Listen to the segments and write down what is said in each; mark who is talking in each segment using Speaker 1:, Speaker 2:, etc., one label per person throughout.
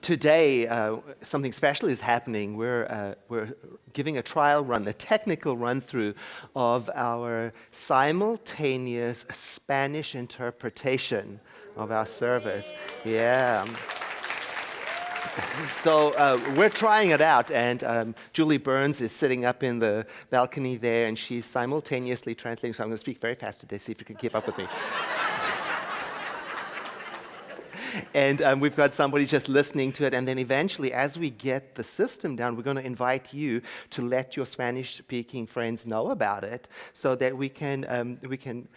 Speaker 1: Today, something special is happening. We're giving a trial run, a technical run-through of our simultaneous Spanish interpretation of our service. Yeah. So we're trying it out, and Julie Burns is sitting up in the balcony there, and she's simultaneously translating. So I'm going to speak very fast today, see if you can keep up with me. And we've got somebody just listening to it. And then eventually, as we get the system down, we're going to invite you to let your Spanish-speaking friends know about it so that we can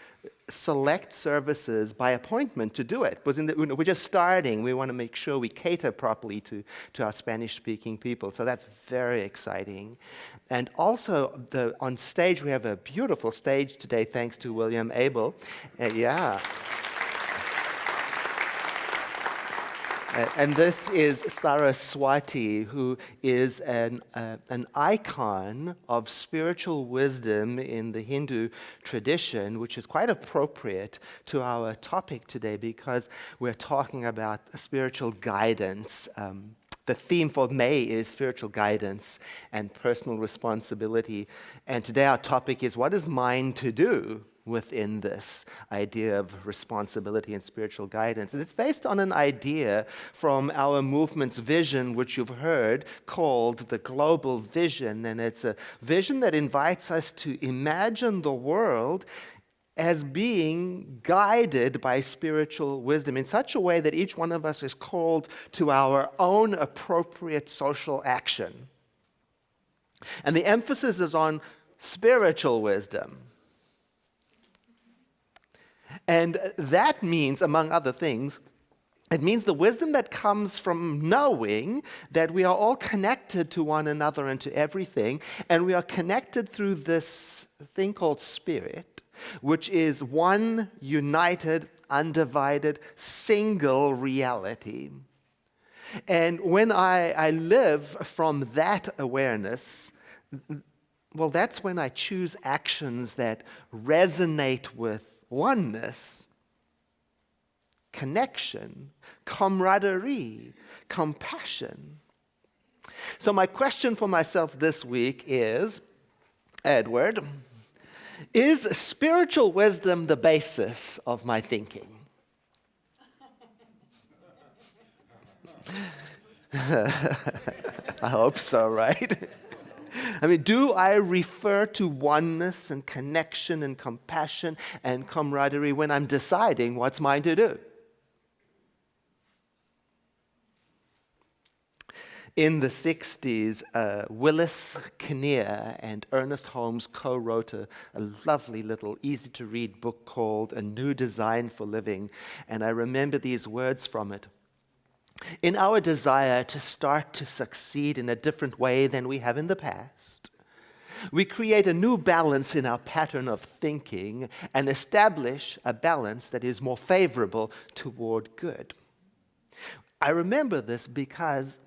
Speaker 1: select services by appointment to do it. Because we're just starting. We want to make sure we cater properly to our Spanish-speaking people. So that's very exciting. And also, on stage, we have a beautiful stage today, thanks to William Abel. Yeah. And this is Saraswati, who is an icon of spiritual wisdom in the Hindu tradition, which is quite appropriate to our topic today because we're talking about spiritual guidance. The theme for May is spiritual guidance and personal responsibility. And today our topic is, what is mine to do within this idea of responsibility and spiritual guidance? And it's based on an idea from our movement's vision, which you've heard, called the global vision. And it's a vision that invites us to imagine the world as being guided by spiritual wisdom in such a way that each one of us is called to our own appropriate social action. And the emphasis is on spiritual wisdom. And that means, among other things, it means the wisdom that comes from knowing that we are all connected to one another and to everything, and we are connected through this thing called spirit, which is one united, undivided, single reality. And when I live from that awareness, well, that's when I choose actions that resonate with oneness, connection, camaraderie, compassion. So my question for myself this week is, Edward, is spiritual wisdom the basis of my thinking? I hope so, right? I mean, do I refer to oneness and connection and compassion and camaraderie when I'm deciding what's mine to do? In the 60s, Willis Kinnear and Ernest Holmes co-wrote a lovely little easy-to-read book called A New Design for Living, and I remember these words from it. In our desire to start to succeed in a different way than we have in the past, we create a new balance in our pattern of thinking and establish a balance that is more favorable toward good. I remember this because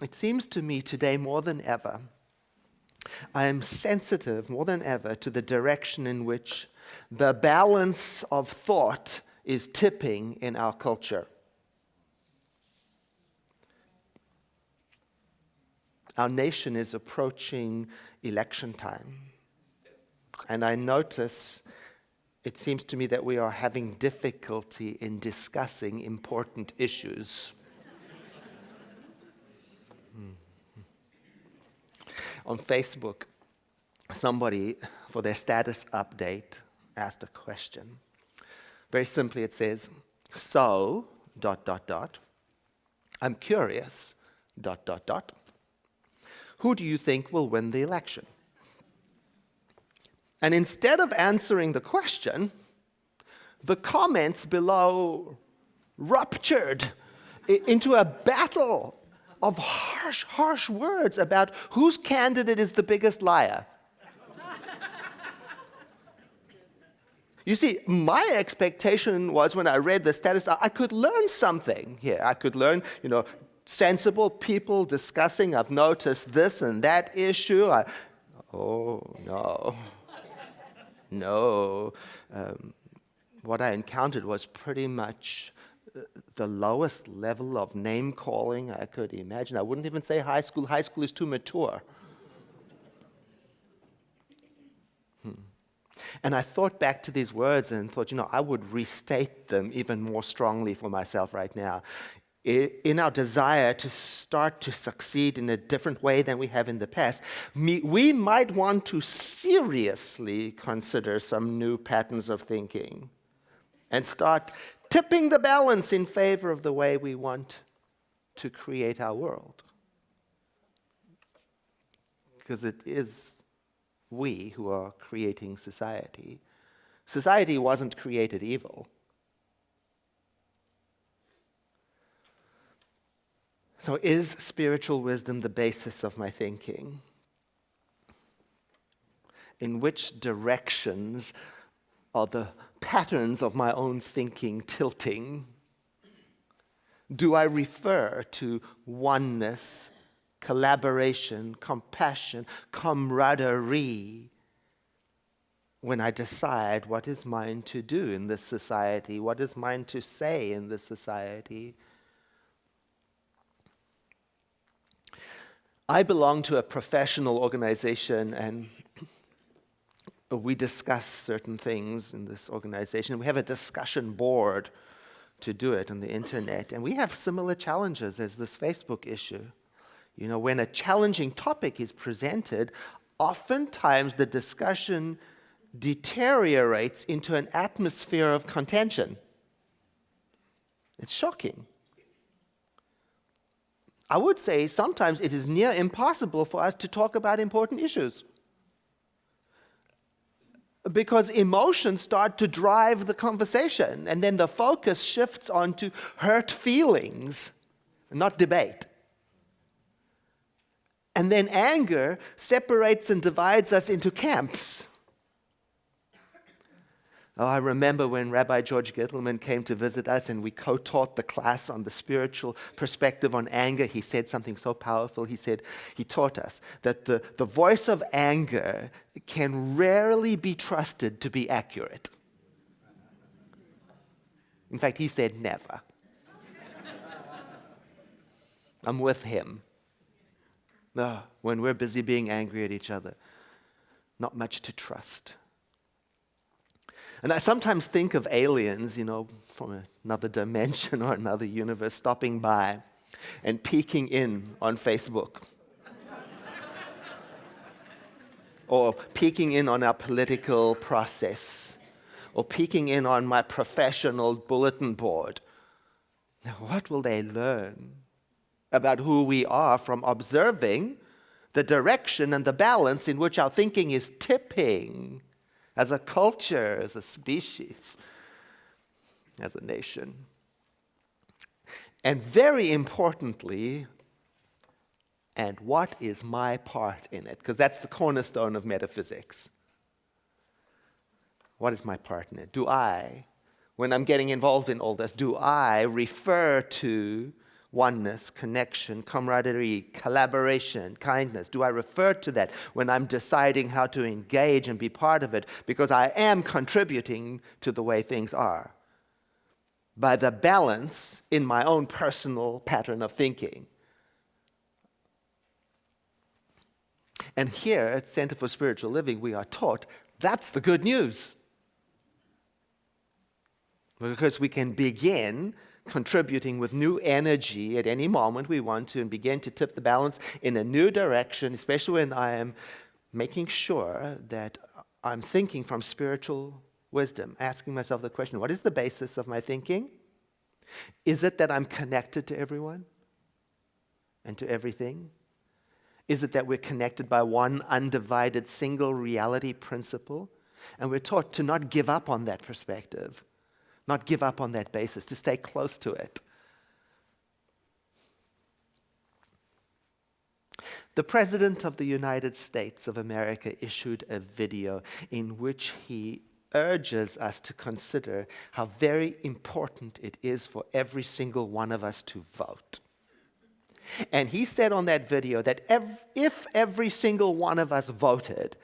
Speaker 1: it seems to me today more than ever, I am sensitive more than ever to the direction in which the balance of thought is tipping in our culture. Our nation is approaching election time. And I notice, it seems to me that we are having difficulty in discussing important issues. On Facebook, somebody, for their status update, asked a question. Very simply, it says, so, ... I'm curious, ... Who do you think will win the election? And instead of answering the question, the comments below ruptured into a battle of harsh words about whose candidate is the biggest liar. You see, my expectation was when I read the status, I could learn something here. I could learn, sensible people discussing, I've noticed this and that issue. No. What I encountered was pretty much the lowest level of name calling I could imagine. I wouldn't even say high school. High school is too mature. And I thought back to these words and thought, I would restate them even more strongly for myself right now. In our desire to start to succeed in a different way than we have in the past, we might want to seriously consider some new patterns of thinking and start tipping the balance in favor of the way we want to create our world. Because it is we who are creating society. Society wasn't created evil. So is spiritual wisdom the basis of my thinking? In which directions are the patterns of my own thinking tilting? Do I refer to oneness, collaboration, compassion, camaraderie when I decide what is mine to do in this society, what is mine to say in this society? I belong to a professional organization, and we discuss certain things in this organization. We have a discussion board to do it on the internet, and we have similar challenges as this Facebook issue. When a challenging topic is presented, oftentimes the discussion deteriorates into an atmosphere of contention. It's shocking. I would say sometimes it is near impossible for us to talk about important issues, because emotions start to drive the conversation, and then the focus shifts onto hurt feelings, not debate. And then anger separates and divides us into camps. Oh, I remember when Rabbi George Gittelman came to visit us and we co-taught the class on the spiritual perspective on anger. He said something so powerful. He taught us that the voice of anger can rarely be trusted to be accurate. In fact, he said never. I'm with him. No, when we're busy being angry at each other, not much to trust. And I sometimes think of aliens, from another dimension or another universe, stopping by and peeking in on Facebook. Or peeking in on our political process. Or peeking in on my professional bulletin board. Now, what will they learn about who we are from observing the direction and the balance in which our thinking is tipping as a culture, as a species, as a nation? And very importantly, and what is my part in it? Because that's the cornerstone of metaphysics. What is my part in it? Do I, when I'm getting involved in all this, do I refer to oneness, connection, camaraderie, collaboration, kindness? Do I refer to that when I'm deciding how to engage and be part of it, because I am contributing to the way things are by the balance in my own personal pattern of thinking? And here at Center for Spiritual Living, we are taught that's the good news. Because we can begin contributing with new energy at any moment we want to, and begin to tip the balance in a new direction, especially when I am making sure that I'm thinking from spiritual wisdom, asking myself the question, what is the basis of my thinking? Is it that I'm connected to everyone and to everything? Is it that we're connected by one undivided single reality principle? And we're taught to not give up on that perspective, not give up on that basis, to stay close to it. The President of the United States of America issued a video in which he urges us to consider how very important it is for every single one of us to vote. And he said on that video that if every single one of us voted,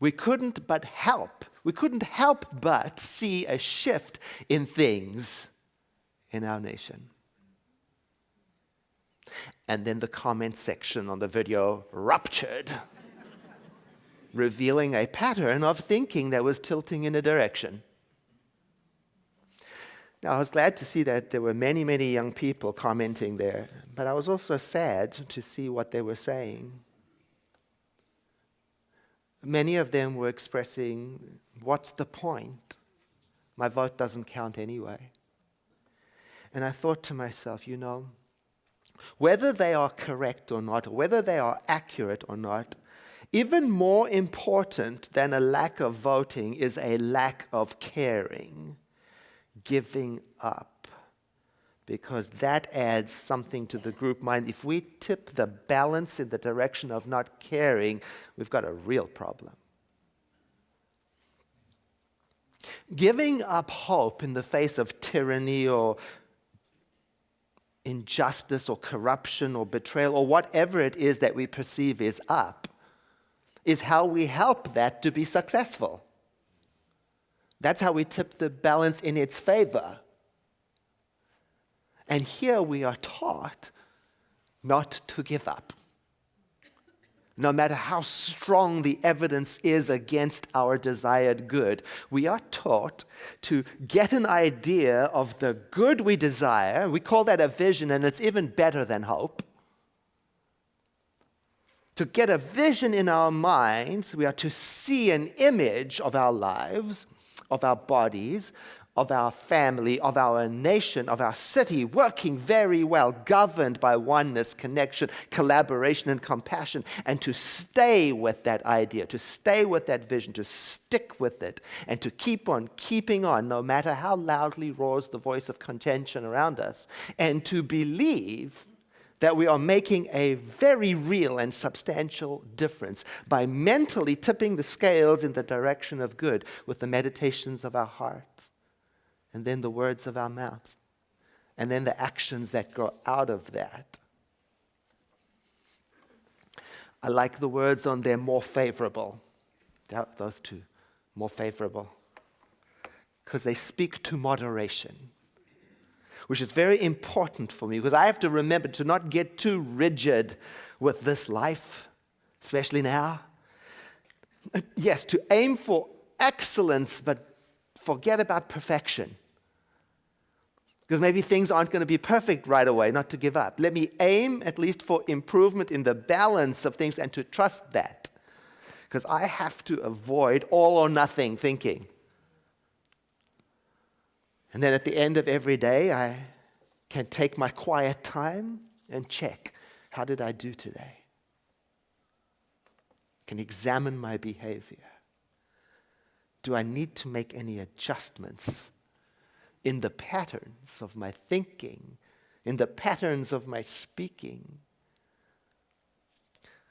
Speaker 1: we couldn't but help we couldn't help but see a shift in things in our nation. And then the comment section on the video ruptured, revealing a pattern of thinking that was tilting in a direction. Now, I was glad to see that there were many, many young people commenting there, but I was also sad to see what they were saying. Many of them were expressing, what's the point? My vote doesn't count anyway. And I thought to myself, whether they are correct or not, or whether they are accurate or not, even more important than a lack of voting is a lack of caring, giving up, because that adds something to the group mind. If we tip the balance in the direction of not caring, we've got a real problem. Giving up hope in the face of tyranny or injustice or corruption or betrayal or whatever it is that we perceive is up is how we help that to be successful. That's how we tip the balance in its favor. And here we are taught not to give up. No matter how strong the evidence is against our desired good, we are taught to get an idea of the good we desire. We call that a vision, and it's even better than hope. To get a vision in our minds, we are to see an image of our lives, of our bodies, of our family, of our nation, of our city, working very well, governed by oneness, connection, collaboration, and compassion, and to stay with that idea, to stay with that vision, to stick with it, and to keep on keeping on, no matter how loudly roars the voice of contention around us, and to believe that we are making a very real and substantial difference by mentally tipping the scales in the direction of good with the meditations of our hearts, and then the words of our mouth, and then the actions that grow out of that. I like the words on there, more favorable. Those two, more favorable. Because they speak to moderation, which is very important for me, because I have to remember to not get too rigid with this life, especially now. Yes, to aim for excellence, but forget about perfection. Because maybe things aren't going to be perfect right away, not to give up. Let me aim at least for improvement in the balance of things and to trust that. Because I have to avoid all or nothing thinking. And then at the end of every day, I can take my quiet time and check, how did I do today? I can examine my behavior. Do I need to make any adjustments in the patterns of my thinking, in the patterns of my speaking?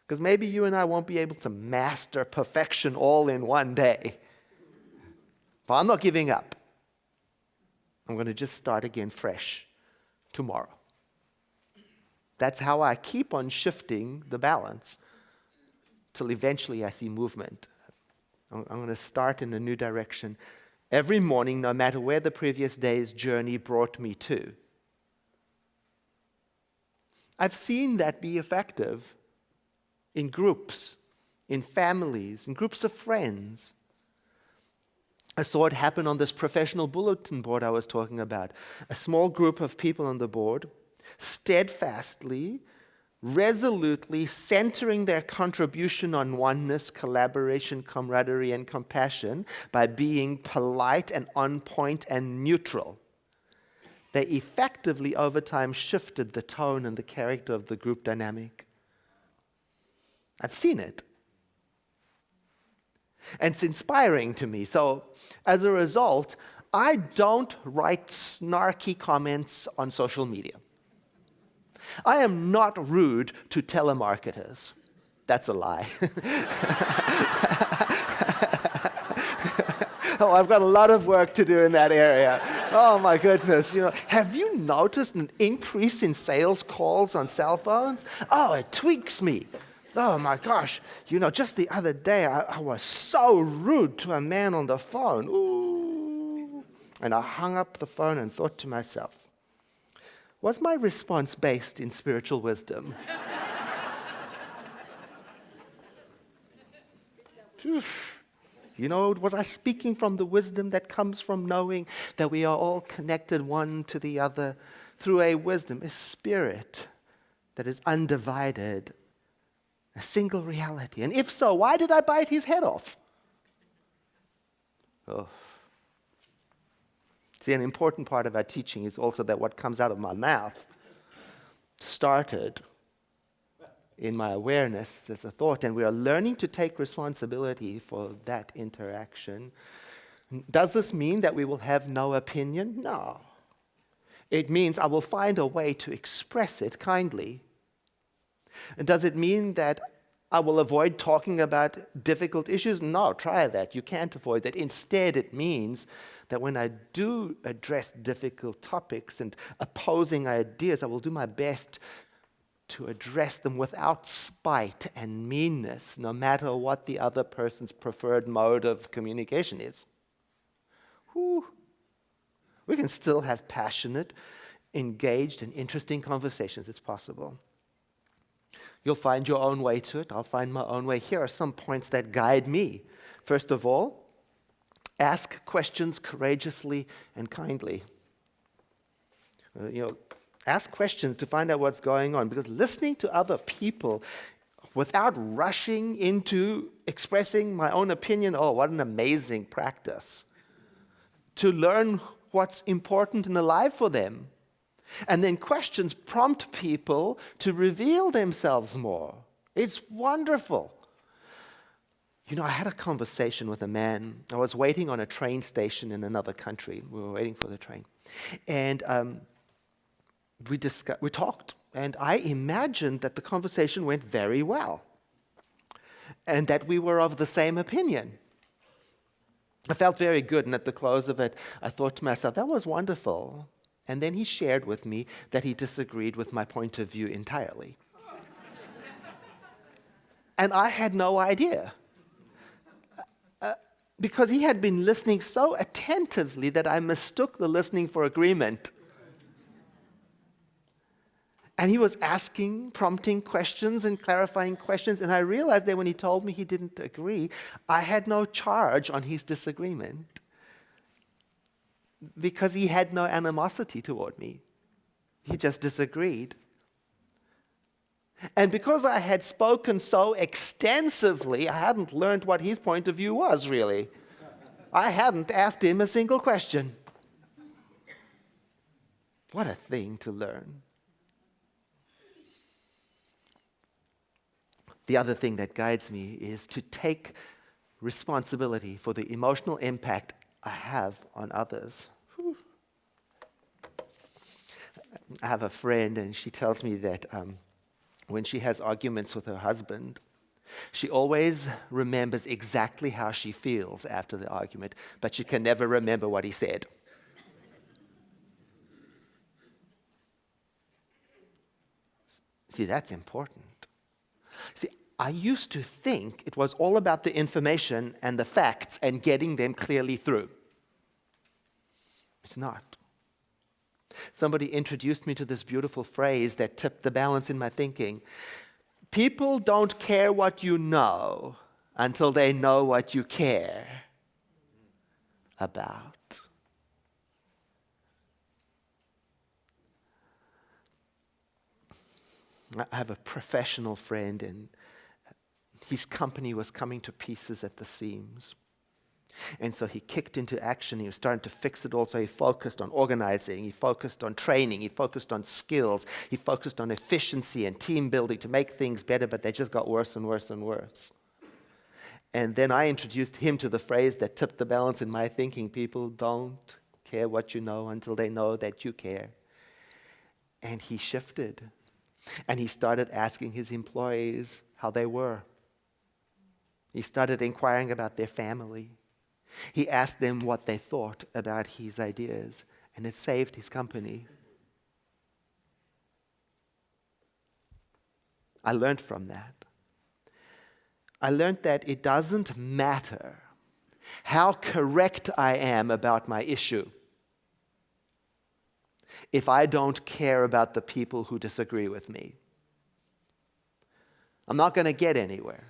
Speaker 1: Because maybe you and I won't be able to master perfection all in one day. But I'm not giving up. I'm going to just start again fresh tomorrow. That's how I keep on shifting the balance till eventually I see movement. I'm going to start in a new direction every morning, no matter where the previous day's journey brought me to. I've seen that be effective in groups, in families, in groups of friends. I saw it happen on this professional bulletin board I was talking about. A small group of people on the board, steadfastly, resolutely centering their contribution on oneness, collaboration, camaraderie, and compassion by being polite and on point and neutral. They effectively, over time, shifted the tone and the character of the group dynamic. I've seen it. And it's inspiring to me. So, as a result, I don't write snarky comments on social media. I am not rude to telemarketers. That's a lie. Oh, I've got a lot of work to do in that area. Oh my goodness, have you noticed an increase in sales calls on cell phones? Oh, it tweaks me. Oh my gosh, just the other day I was so rude to a man on the phone. Ooh. And I hung up the phone and thought to myself, was my response based in spiritual wisdom? Phew. Was I speaking from the wisdom that comes from knowing that we are all connected one to the other through a wisdom, a spirit that is undivided, a single reality? And if so, why did I bite his head off? Oh. See, an important part of our teaching is also that what comes out of my mouth started in my awareness as a thought, and we are learning to take responsibility for that interaction. Does this mean that we will have no opinion? No. It means I will find a way to express it kindly. And does it mean that I will avoid talking about difficult issues? No, try that. You can't avoid that. Instead, it means that when I do address difficult topics and opposing ideas, I will do my best to address them without spite and meanness, no matter what the other person's preferred mode of communication is. Whew. We can still have passionate, engaged, and interesting conversations. It's possible. You'll find your own way to it. I'll find my own way. Here are some points that guide me. First of all, ask questions courageously and kindly. Ask questions to find out what's going on, because listening to other people without rushing into expressing my own opinion, oh, what an amazing practice. To learn what's important and alive for them. And then questions prompt people to reveal themselves more. It's wonderful. I had a conversation with a man. I was waiting on a train station in another country. We were waiting for the train. And we talked, and I imagined that the conversation went very well and that we were of the same opinion. I felt very good, and at the close of it, I thought to myself, that was wonderful. And then he shared with me that he disagreed with my point of view entirely. And I had no idea. Because he had been listening so attentively that I mistook the listening for agreement. And he was asking, prompting questions and clarifying questions. And I realized that when he told me he didn't agree, I had no charge on his disagreement, because he had no animosity toward me. He just disagreed. And because I had spoken so extensively, I hadn't learned what his point of view was, really. I hadn't asked him a single question. What a thing to learn. The other thing that guides me is to take responsibility for the emotional impact I have on others. Whew. I have a friend, and she tells me that when she has arguments with her husband, she always remembers exactly how she feels after the argument, but she can never remember what he said. See, that's important. See, I used to think it was all about the information and the facts and getting them clearly through. It's not. Somebody introduced me to this beautiful phrase that tipped the balance in my thinking. People don't care what you know until they know what you care about. I have a professional friend, and his company was coming to pieces at the seams. And so he kicked into action. He was starting to fix it all. So he focused on organizing. He focused on training. He focused on skills. He focused on efficiency and team building to make things better, but they just got worse and worse and worse. And then I introduced him to the phrase that tipped the balance in my thinking. People don't care what you know until they know that you care. And he shifted. And he started asking his employees how they were. He started inquiring about their family. He asked them what they thought about his ideas, and it saved his company. I learned from that. I learned that it doesn't matter how correct I am about my issue if I don't care about the people who disagree with me. I'm not going to get anywhere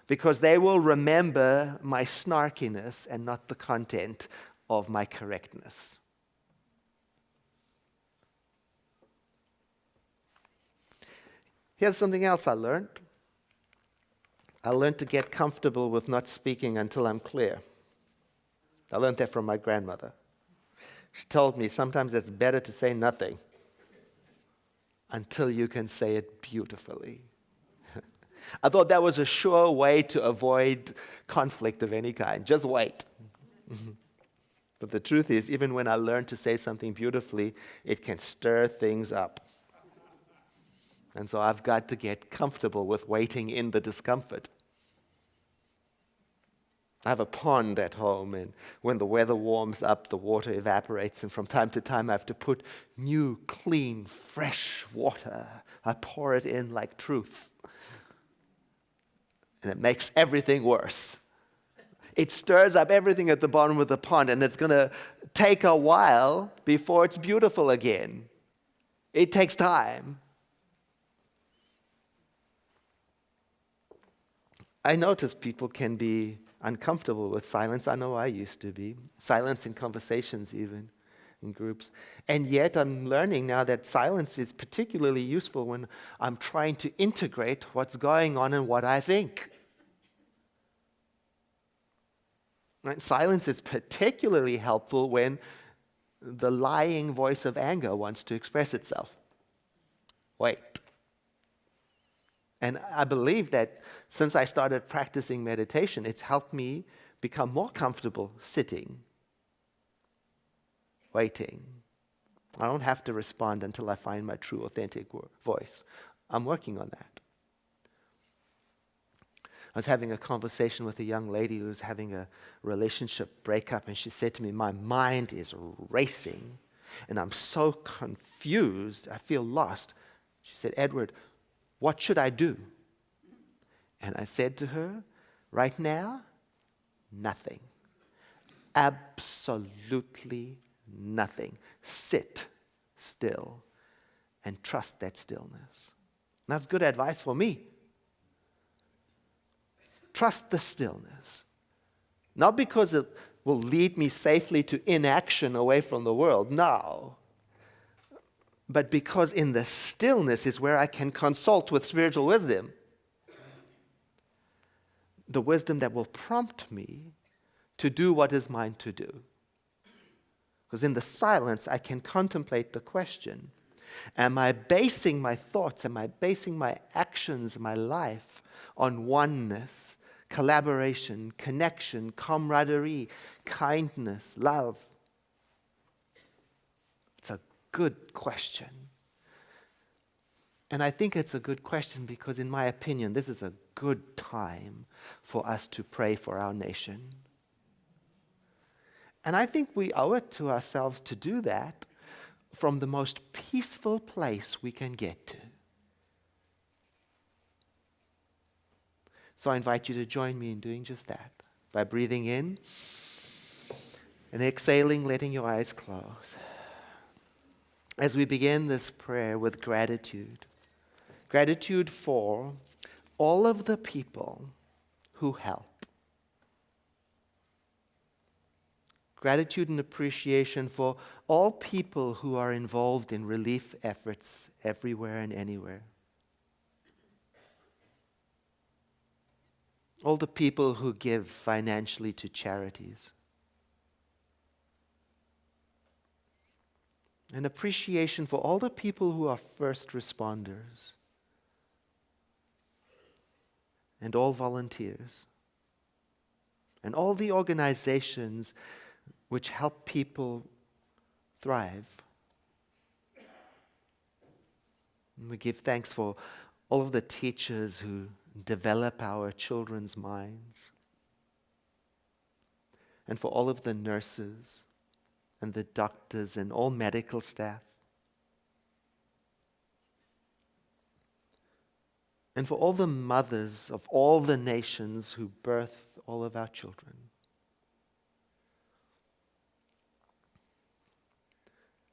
Speaker 1: because they will remember my snarkiness and not the content of my correctness. Here's something else I learned. I learned to get comfortable with not speaking until I'm clear. I learned that from my grandmother. She told me sometimes it's better to say nothing until you can say it beautifully. I thought that was a sure way to avoid conflict of any kind. Just wait. But the truth is, even when I learn to say something beautifully, it can stir things up. And so I've got to get comfortable with waiting in the discomfort. I have a pond at home, and when the weather warms up, the water evaporates, and from time to time I have to put new, clean, fresh water. I pour it in like truth. And it makes everything worse. It stirs up everything at the bottom of the pond, and it's going to take a while before it's beautiful again. It takes time. I notice people can be uncomfortable with silence. I know I used to be. Silence in conversations, even in groups. And yet I'm learning now that silence is particularly useful when I'm trying to integrate what's going on and what I think. Right? Silence is particularly helpful when the lying voice of anger wants to express itself. Wait. And I believe that since I started practicing meditation, it's helped me become more comfortable sitting, waiting. I don't have to respond until I find my true, authentic voice. I'm working on that. I was having a conversation with a young lady who was having a relationship breakup, and she said to me, "My mind is racing, and I'm so confused. I feel lost." She said, "Edward, what should I do?" And I said to her, "Right now, nothing. Absolutely nothing. Sit still and trust that stillness." And that's good advice for me. Trust the stillness. Not because it will lead me safely to inaction away from the world, no. But because in the stillness is where I can consult with spiritual wisdom. The wisdom that will prompt me to do what is mine to do. Because in the silence, I can contemplate the question, am I basing my thoughts, am I basing my actions, my life on oneness, collaboration, connection, camaraderie, kindness, love? It's a good question. And I think it's a good question because, in my opinion, this is a good time for us to pray for our nation. And I think we owe it to ourselves to do that from the most peaceful place we can get to. So I invite you to join me in doing just that by breathing in and exhaling, letting your eyes close. As we begin this prayer with gratitude, gratitude for all of the people who help. Gratitude and appreciation for all people who are involved in relief efforts everywhere and anywhere. All the people who give financially to charities. An appreciation for all the people who are first responders and all volunteers and all the organizations which help people thrive. And we give thanks for all of the teachers who develop our children's minds, and for all of the nurses and the doctors and all medical staff, and for all the mothers of all the nations who birth all of our children.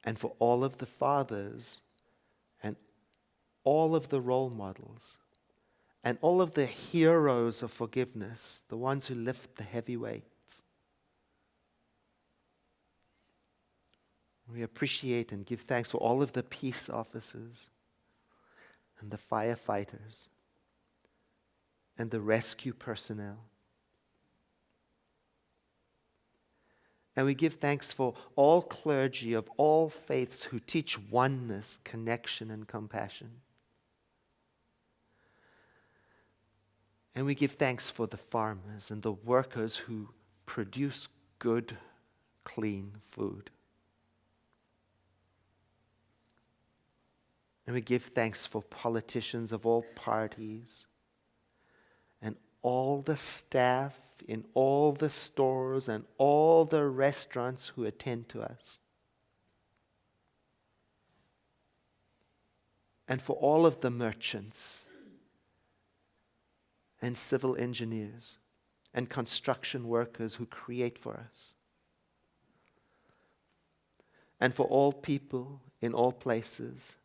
Speaker 1: And for all of the fathers and all of the role models and all of the heroes of forgiveness, the ones who lift the heavy weights. We appreciate and give thanks for all of the peace officers and the firefighters and the rescue personnel. And we give thanks for all clergy of all faiths who teach oneness, connection, and compassion. And we give thanks for the farmers and the workers who produce good, clean food. And we give thanks for politicians of all parties and all the staff in all the stores and all the restaurants who attend to us. And for all of the merchants and civil engineers and construction workers who create for us. And for all people in all places.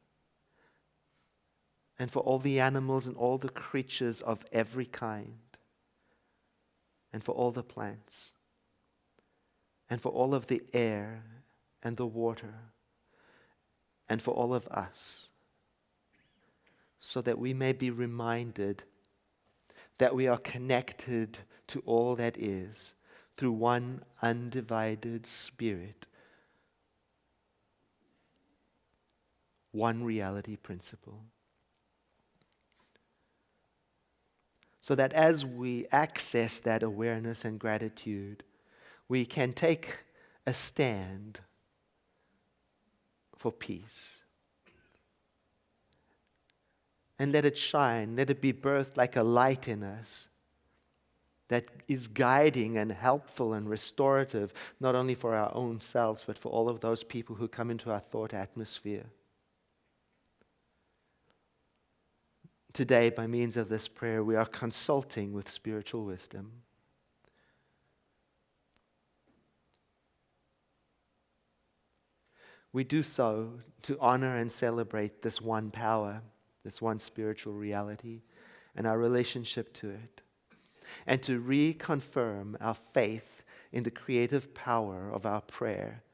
Speaker 1: And for all the animals and all the creatures of every kind. And for all the plants. And for all of the air and the water. And for all of us. So that we may be reminded that we are connected to all that is through one undivided Spirit. One reality principle. So that as we access that awareness and gratitude, we can take a stand for peace. And let it shine, let it be birthed like a light in us that is guiding and helpful and restorative, not only for our own selves, but for all of those people who come into our thought atmosphere. Today, by means of this prayer, we are consulting with spiritual wisdom. We do so to honor and celebrate this one power, this one spiritual reality, and our relationship to it, and to reconfirm our faith in the creative power of our prayer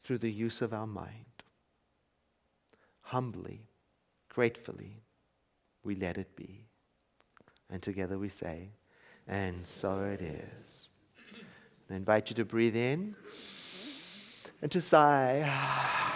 Speaker 1: through the use of our mind. Humbly, gratefully, we let it be. And together we say, and so it is. I invite you to breathe in and to sigh.